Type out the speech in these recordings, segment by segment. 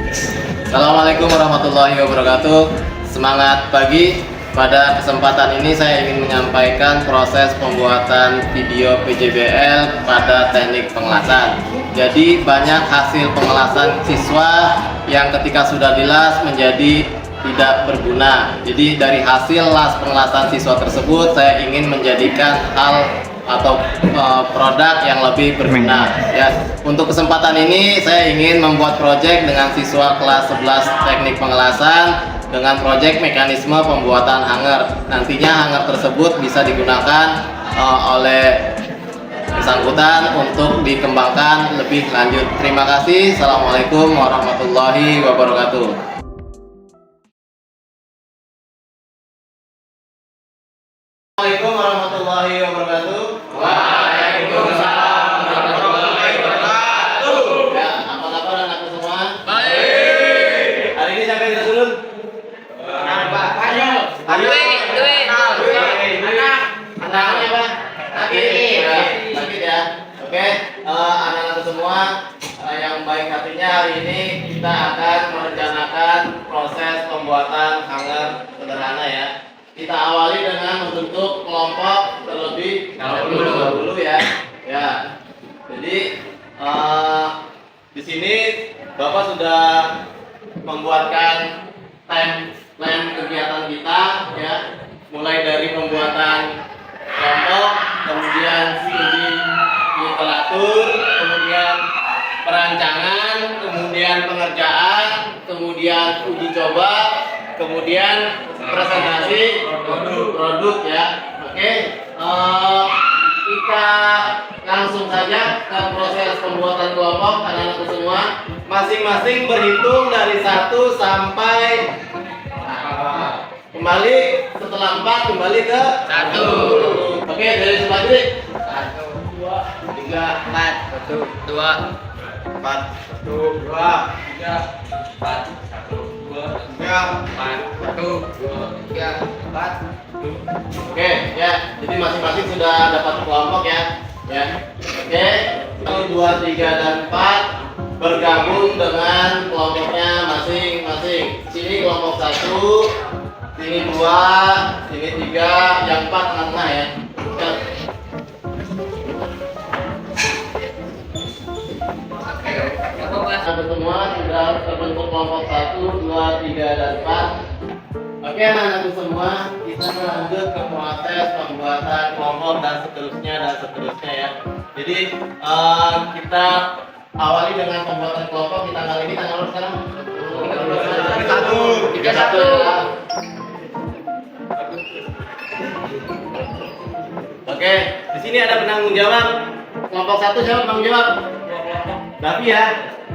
Assalamualaikum warahmatullahi wabarakatuh. Semangat pagi. Pada kesempatan ini saya ingin menyampaikan proses pembuatan video PJBL pada teknik pengelasan. Jadi banyak hasil pengelasan siswa yang ketika sudah dilas menjadi tidak berguna. Jadi dari hasil las pengelasan siswa tersebut saya ingin menjadikan hal atau produk yang lebih berguna. Ya, untuk kesempatan ini saya ingin membuat proyek dengan siswa kelas 11 teknik pengelasan dengan proyek mekanisme pembuatan hanger. Nantinya hanger tersebut bisa digunakan oleh bersangkutan untuk dikembangkan lebih lanjut. Terima kasih. Assalamualaikum warahmatullahi wabarakatuh. Assalamualaikum warahmatullahi wabarakatuh. Waalaikumsalam warahmatullahi wabarakatuh. Ya, apa kabar anakku semua? Baik. Hari ini siapa yang kita turun? Anaknya apa? Sakit ya. Oke, anak-anakku semua yang baik hatinya, hari ini kita akan merencanakan proses pembuatan hanger sederhana ya. Kita awali dengan membentuk kelompok terlebih dahulu ya. Ya. Jadi di sini Bapak sudah membuatkan timeline kegiatan kita ya. Mulai dari pembuatan kelompok, kemudian studi literatur, kemudian perancangan, kemudian pengerjaan, kemudian uji coba, kemudian presentasi produk ya. Oke, kita langsung saja ke proses pembuatan kelompok anak-anakku semua. Masing-masing berhitung dari 1 sampai kembali setelah 4 kembali ke 1. Oke, dari sebelah kiri. 1, 2, 3, 4, 1, 2, 4, 1, 2, 3, 4, 1, 2, 3, 4, 1, 2, 3, 4. Oke, ya. Jadi masing-masing sudah dapat kelompok ya. Ya. Oke. 1, 2, 3 dan 4 bergabung dengan kelompoknya masing-masing. Sini kelompok 1, sini 2, sini 3, yang 4 tengah-tengah ya. Oke, semua sudah terbentuk kelompok 1, 2, 3 dan 4. Oke, anak-anakku semua, kita lanjut ke proses pembuatan kelompok dan seterusnya ya. Jadi kita awali dengan pembuatan kelompok di tanggal ini, tanggal berapa sekarang? 31. Oke, di sini ada penanggung jawab. Kelompok 1 siapa penanggung jawab? Davi ya.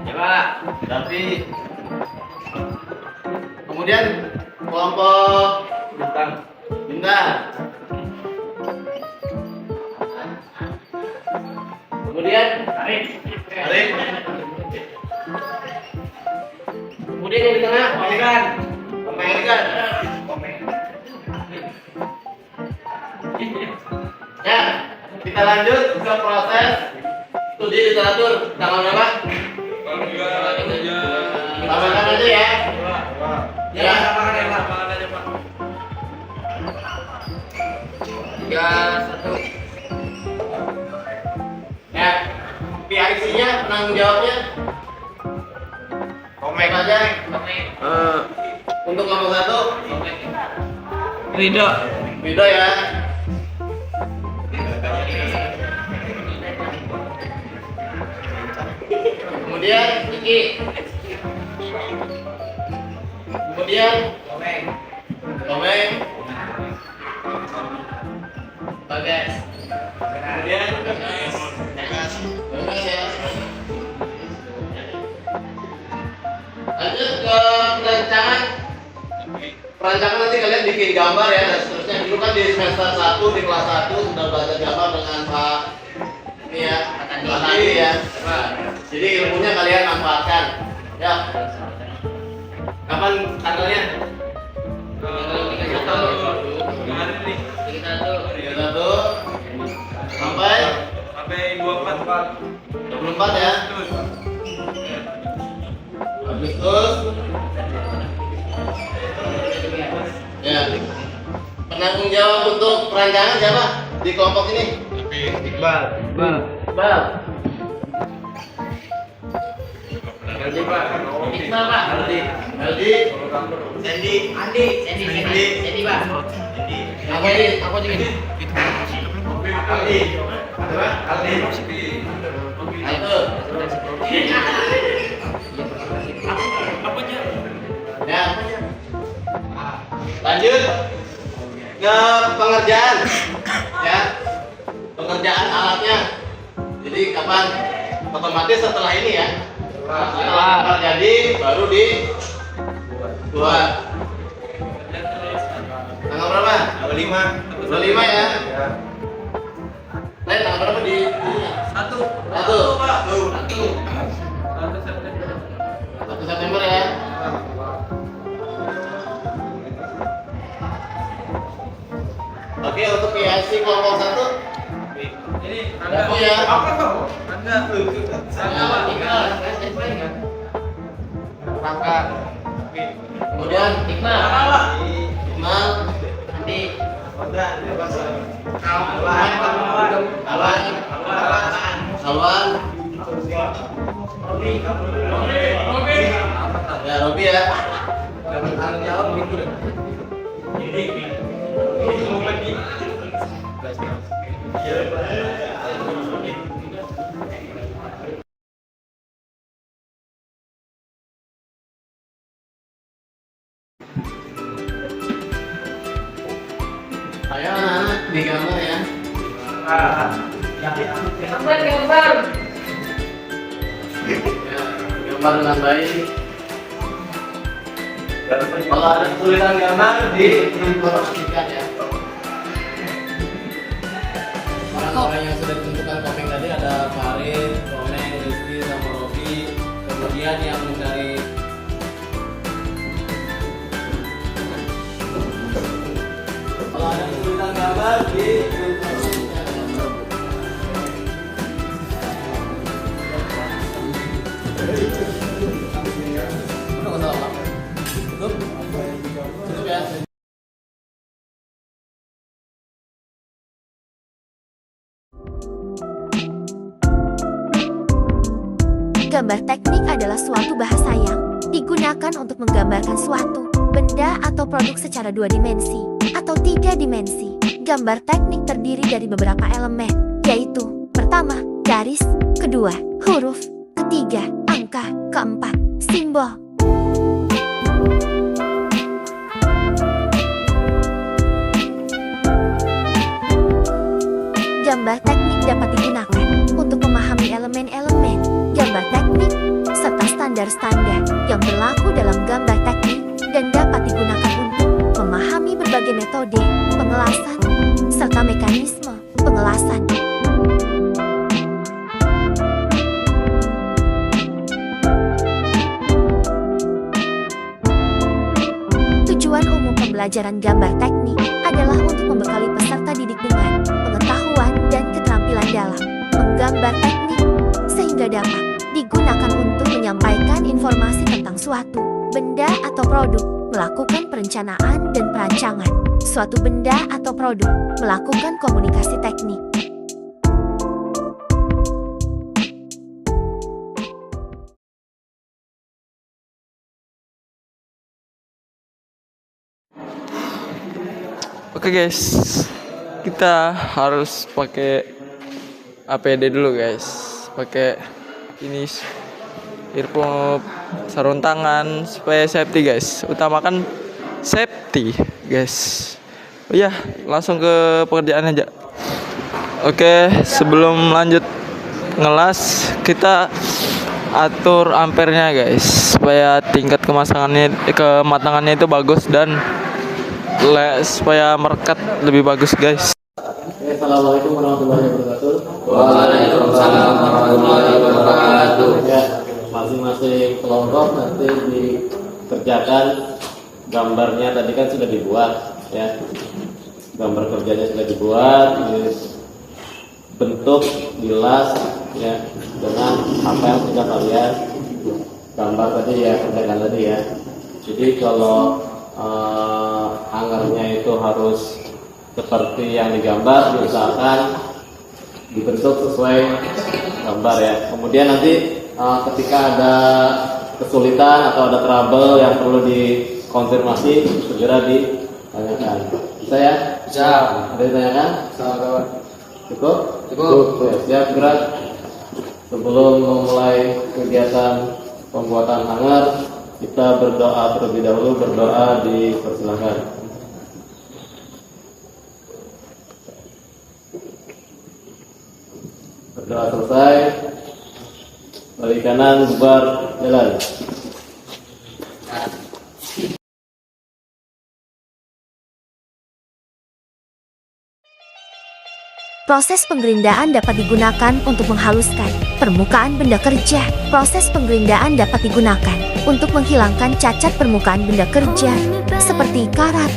Coba. Davi. Kemudian kelompok Bintang. Kemudian Arif. Kemudian yang di tengah Pangeran. Ya, kita lanjut ke proses studi literatur. Tanggal berapa? Tambahkan aja ya. Ya, tambahkan aja Pak. 3, 1. Ya, PIC-nya penanggung jawabnya. Komen aja. Untuk kelompok 1. Ridho ya. Kemudian Iki. Kemudian Komeng. Bagas. Kemudian Bagas ya. Lanjut ke perancangan. Perancangan nanti kalian bikin gambar ya dan seterusnya. Dulu kan di semester 1 di kelas 1 sudah belajar gambar dengan Pak ini ya, Pak Tadi ya. Jadi ilmunya kalian manfaatkan. Ya. Kapan tanggalnya? Tanggal 31 sampai 24 ya. Agustus. Ya. Penanggung jawab untuk perancangan siapa di kelompok ini? Iqbal. Iqbal. Aldi Pak. Iqbal Pak. Aldi. Sandy. Sandy Pak. Aku juga. Aldi. Aldi. Itu. Ya. Lanjut ke pengerjaan. Ya. Pengerjaan alatnya. Jadi kapan? Otomatis setelah ini ya. Setelah jadi baru dibuat. Tanggal berapa? Tanggal 5. 25 ya. Tanggal berapa di? 1 September ya. Oke, untuk PIC kelompok 1 Ini aku ya. Anda Rangka. Kemudian Iqmal. Andi. Salwan. Ya, Robi ya. Ayo anak-anak digambar ya. Gambar. Ya, gambar dengan baik. Kalau ada kesulitan gambar diinformasikan ya. Orang-orang yang sudah ditentukan komeng tadi ada Farid, Komeng, Rizky, sama Robi. Kemudian yang mencari kalau ada kesulitan gambar diinformasikan. Cukup ya. Gambar teknik adalah suatu bahasa yang digunakan untuk menggambarkan suatu benda atau produk secara 2 dimensi atau 3 dimensi. Gambar teknik terdiri dari beberapa elemen, yaitu pertama, garis, kedua, huruf, ketiga, angka, keempat, simbol. Gambar teknik dapat digunakan untuk memahami elemen-elemen gambar teknik serta standar-standar yang berlaku dalam gambar teknik dan dapat digunakan untuk memahami berbagai metode pengelasan serta mekanisme pengelasan. Tujuan umum pembelajaran gambar teknik adalah untuk membekali peserta didik dengan pengetahuan dan keterampilan dalam menggambar teknik sehingga dapat digunakan untuk menyampaikan informasi tentang suatu benda atau produk, melakukan perencanaan dan perancangan suatu benda atau produk, melakukan komunikasi teknik. Oke guys, kita harus pakai APD dulu guys, pakai ini earphone, sarung tangan supaya safety guys. Utamakan safety guys. Oh ya, langsung ke pekerjaan aja. Oke, sebelum lanjut ngelas kita atur ampernya guys, supaya tingkat kematangannya itu bagus dan supaya merekat lebih bagus guys. Assalamualaikum warahmatullahi wabarakatuh. Waalaikumsalam warahmatullahi wabarakatuh. Ya, masing-masing kelompok nanti dikerjakan gambarnya tadi kan sudah dibuat ya. Gambar kerjanya sudah dibuat, bentuk dilas ya dengan apa yang sudah kalian gambar tadi ya, contekan tadi ya. Jadi kalau hangernya itu harus seperti yang digambar, diusahakan dibentuk sesuai gambar ya. Kemudian nanti ketika ada kesulitan atau ada trouble yang perlu dikonfirmasi, segera ditanyakan. Bisa ya? Bisa. Ada ditanyakan? Kawan. Cukup? Cukup. Ya, siap gerak. Sebelum memulai kegiatan pembuatan hanger, kita berdoa terlebih dahulu. Berdoa dipersilakan. Berdoa selesai, balik kanan, bubar, jalan. Proses penggerindaan dapat digunakan untuk menghaluskan permukaan benda kerja. Proses penggerindaan dapat digunakan untuk menghilangkan cacat permukaan benda kerja seperti karat,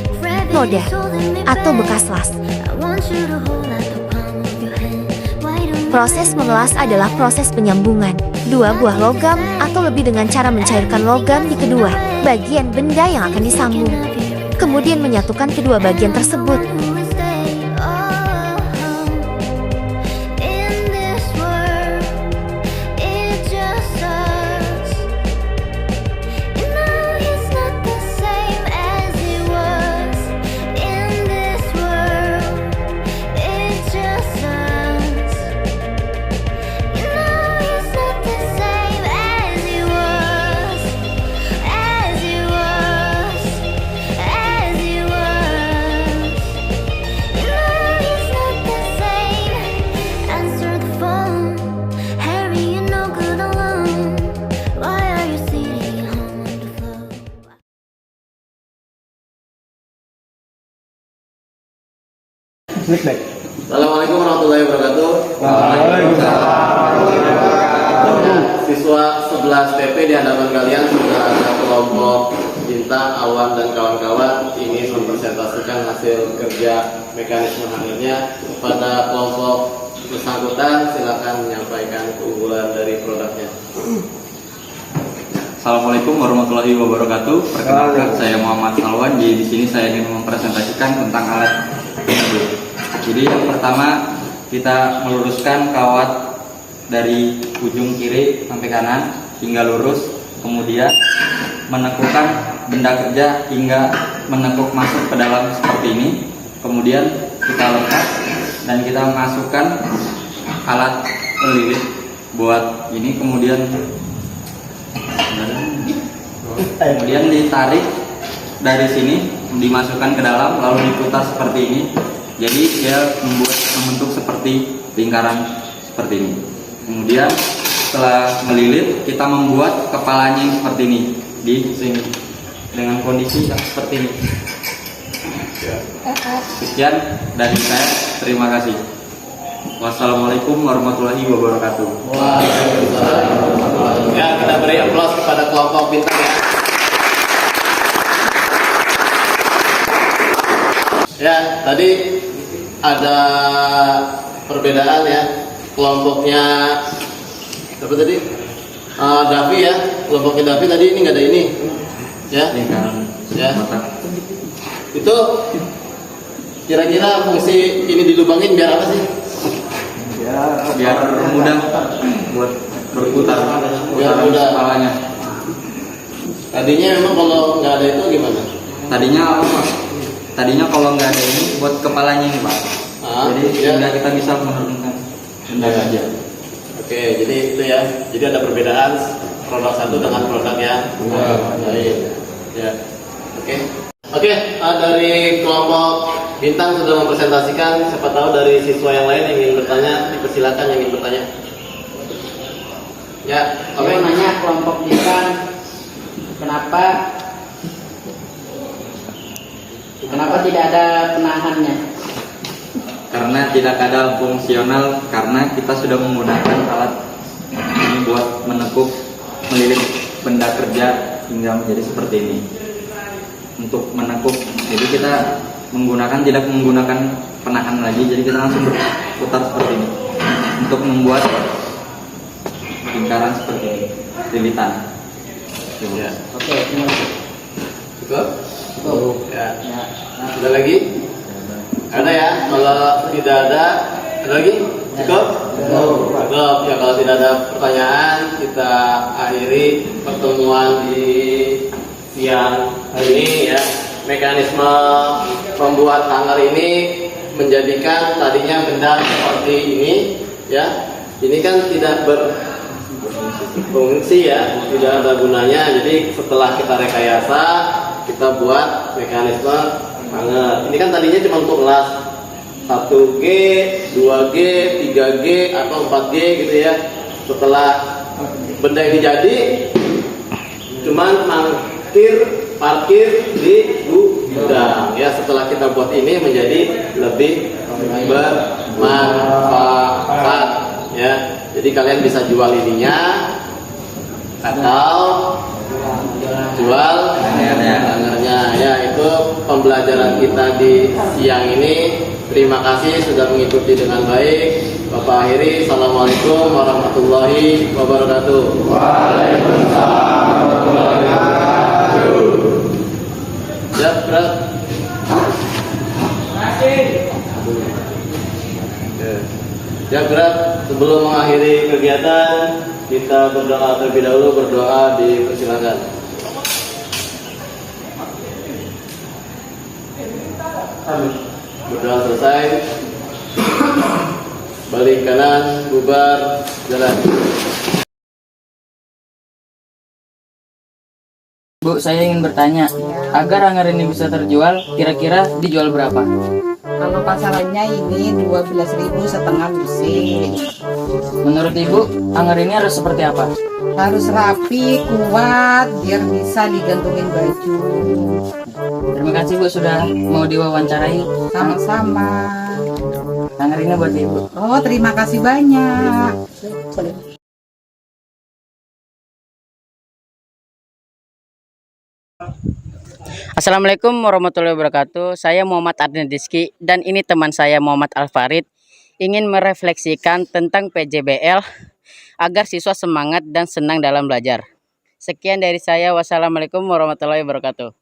noda, atau bekas las. Proses mengelas adalah proses penyambungan dua buah logam atau lebih dengan cara mencairkan logam di kedua bagian benda yang akan disambung, kemudian menyatukan kedua bagian tersebut. Assalamualaikum warahmatullahi wabarakatuh. Siswa 11 TP di hadapan kalian sudah ada kelompok Bintang, Awan, dan kawan-kawan ini mempresentasikan hasil kerja mekanisme hangernya kepada kelompok bersangkutan. Silakan menyampaikan keunggulan dari produknya. Assalamualaikum warahmatullahi wabarakatuh. Perkenalkan, saya Muhammad Salwan. Di sini saya ingin mempresentasikan tentang alat ini. Jadi yang pertama, kita meluruskan kawat dari ujung kiri sampai kanan hingga lurus, kemudian menekukkan benda kerja hingga menekuk masuk ke dalam seperti ini. Kemudian kita lepas dan kita masukkan alat pelilit buat ini, kemudian ditarik dari sini, dimasukkan ke dalam, lalu diputar seperti ini. Jadi dia membentuk seperti lingkaran seperti ini. Kemudian setelah melilit, kita membuat kepalanya yang seperti ini di sini dengan kondisi seperti ini. Sekian dari saya, terima kasih. Wassalamualaikum warahmatullahi wabarakatuh. Ya, kita beri aplaus kepada kelompok Bintang ya. Ya, tadi ada perbedaan ya. Kelompoknya apa tadi? Davi ya. Kelompoknya Davi tadi ini nggak ada ini. Ya. Ya. Itu kira-kira fungsi ini dilubangin biar apa sih? Biar mudah buat berputar, Biar mudah. kepalanya. Tadinya memang kalau nggak ada itu gimana? Tadinya kalau nggak ada ini buat kepalanya ini, Pak. Jadi sehingga kita bisa menurunkan benda aja. Oke, jadi itu ya. Jadi ada perbedaan produk satu dengan produk yang lain. Ya. Oke, dari kelompok Bintang sudah mempresentasikan. Siapa tahu dari siswa yang lain yang ingin bertanya, dipersilakan yang ingin bertanya. Ya, Saya mau nanya kelompok Bintang, kenapa tidak ada penahannya? Karena tidak ada fungsional, karena kita sudah menggunakan alat ini buat menekuk, melilit benda kerja hingga menjadi seperti ini. Untuk menekuk, jadi kita tidak menggunakan penahan lagi, jadi kita langsung berputar seperti ini untuk membuat lingkaran seperti ini, lilitan. Ya. Oke, terima kasih. Cukup? Cukup. Ya. Ya. Ada lagi? Ada ya? Kalau tidak ada lagi? Cukup? Cukup. Ya, kalau tidak ada pertanyaan, kita akhiri pertemuan di siang hari ini ya. Mekanisme membuat hanger ini menjadikan tadinya benda seperti ini ya. Ini kan tidak berfungsi ya, tidak ada gunanya. Jadi setelah kita rekayasa, kita buat mekanisme hanger. Ini kan tadinya cuma untuk gelas 1G, 2G, 3G atau 4G gitu ya. Setelah benda ini jadi, cuman parkir di gudang ya. Setelah kita buat ini menjadi lebih bermanfaat ya. Jadi kalian bisa jual ininya atau jual hangernya ya. Itu pembelajaran kita di siang ini. Terima kasih sudah mengikuti dengan baik. Bapak akhiri, assalamualaikum warahmatullahi wabarakatuh. Waalaikumsalam warahmatullahi wabarakatuh. Ya, berat. Ya, berat. Sebelum mengakhiri kegiatan, kita berdoa terlebih dahulu. Berdoa dipersilakan. Berdoa selesai. Balik kanan, bubar, jalan. Bu, saya ingin bertanya, agar hanger ini bisa terjual, kira-kira dijual berapa? Kalau pasarannya ini 12.000 setengah lusin. Menurut Ibu, hanger ini harus seperti apa? Harus rapi, kuat, biar bisa digantungin baju. Terima kasih Bu sudah mau diwawancarai. Sama-sama. Hanger ini buat Ibu. Oh, terima kasih banyak. Assalamualaikum warahmatullahi wabarakatuh. Saya Muhammad Adnan Rizky dan ini teman saya Muhammad Al-Farid ingin merefleksikan tentang PJBL agar siswa semangat dan senang dalam belajar. Sekian dari saya. Wassalamualaikum warahmatullahi wabarakatuh.